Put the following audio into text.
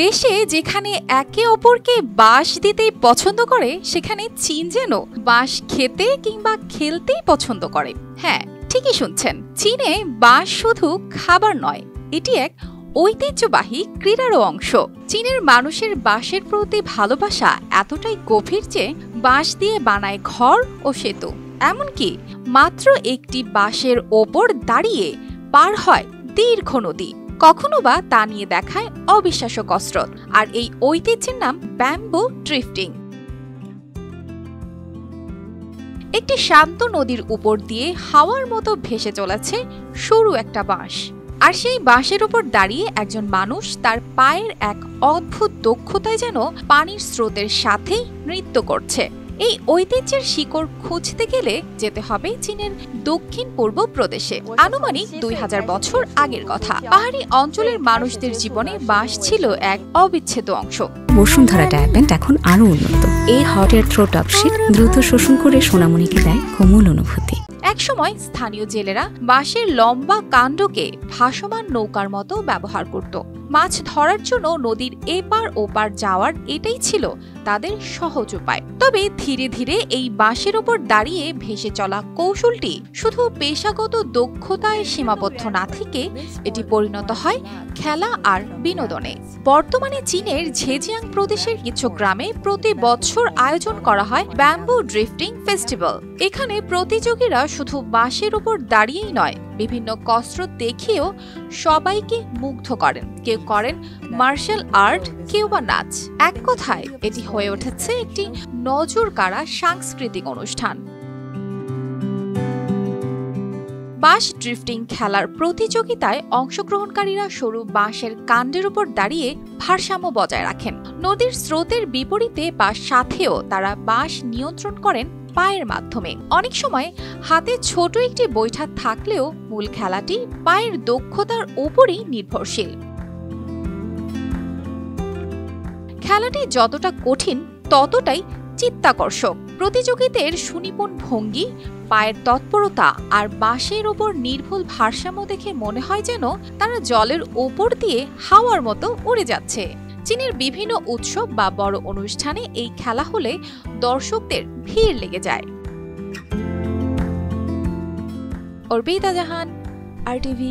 দেশে যেখানে একে অপরকে বাঁশ দিতেই পছন্দ করে, সেখানে চীন যেন বাঁশ খেতে কিংবা খেলতেই পছন্দ করে। হ্যাঁ, ঠিকই শুনছেন, চীনে বাঁশ শুধু খাবার নয়, এটি এক ঐতিহ্যবাহী ক্রীড়ারও অংশ। চীনের মানুষের বাঁশের প্রতি ভালোবাসা এতটাই গভীর যে বাঁশ দিয়ে বানায় ঘর ও সেতু। এমনকি মাত্র একটি বাঁশের ওপর দাঁড়িয়ে পার হয় দীর্ঘ নদী। কখনো বা তা নিয়ে দেখায় অবিশ্বাস্য কসরত। আর এই ঐতিহ্যের নাম ব্যাম্বু ড্রিফটিং। একটি শান্ত নদীর উপর দিয়ে হাওয়ার মতো ভেসে চলেছে সরু একটা বাঁশ, আর সেই বাঁশের উপর দাঁড়িয়ে একজন মানুষ তার পায়ের এক অদ্ভুত দক্ষতায় যেন পানির স্রোতের সাথেই নৃত্য করছে। এই ঐতিহ্যের শিকড় খুঁজতে গেলে যেতে হবে চীনের দক্ষিণ পূর্ব প্রদেশে। আনুমানিক 2000 বছর আগের কথা। পাহাড়ি অঞ্চলের মানুষদের জীবনে বাঁশ ছিল এক অবিচ্ছেদ্য অংশ। বসুন্ধরা ডায়াপেন্ট এখন আরো উন্নত। এই হট এয়ার থ্রো টপশিট দ্রুত শোষণ করে সোনামণিকে দেয় কোমল অনুভূতি। একসময় স্থানীয় জেলেরা বাঁশের লম্বা কাণ্ডকে ভাসমান নৌকার মতো ব্যবহার করত। মাছ ধরার জন্য নদীর এপার ওপার যাওয়ার এটাই ছিল তাদের সহজ উপায়। তবে ধীরে ধীরে এই বাঁশের ওপর দাঁড়িয়ে ভেসে চলা কৌশলটি শুধু পেশাগত দক্ষতায় সীমাবদ্ধ না থেকে এটি পরিণত হয় খেলা আর বিনোদনে। বর্তমানে চীনের ঝেজিয়াং প্রদেশের কিছু গ্রামে প্রতি বছর আয়োজন করা হয় ব্যাম্বু ড্রিফটিং ফেস্টিভ্যাল। এখানে প্রতিযোগীরা শুধু বাঁশের উপর দাঁড়িয়েই নয়, বিভিন্ন কসরত দেখিয়েও সবাইকে মুগ্ধ করেন। কেউ করেন মার্শাল আর্ট, কেউ বা নাচ। এক কথায় এটি হয়ে উঠেছে একটি নজর কাড়া সাংস্কৃতিক অনুষ্ঠান। বাঁশ ড্রিফটিং খেলার প্রতিযোগিতায় অংশগ্রহণকারীরা সরু বাঁশের কাণ্ডের উপর দাঁড়িয়ে ভারসাম্য বজায় রাখেন। নদীর স্রোতের বিপরীতে বা সাথেও তারা বাঁশ নিয়ন্ত্রণ করেন পায়ের মাধ্যমে। অনেক সময় হাতে ছোট একটি বৈঠা থাকলেও মূল খেলাটি পায়ের দক্ষতার উপরই নির্ভরশীল। খেলাটি যতটা কঠিন ততটাই চিত্তাকর্ষক। প্রতিযোগীদের সুনিপুণ ভঙ্গি, পায়ের তৎপরতা আর বাঁশের ওপর নির্ভুল ভারসাম্য দেখে মনে হয় যেন তারা জলের ওপর দিয়ে হাওয়ার মতো উড়ে যাচ্ছে। চীনের বিভিন্ন উৎসব বা বড় অনুষ্ঠানে এই খেলা হলে দর্শকদের ভিড় লেগে যায়। অর্পিতা জাহান, RTV।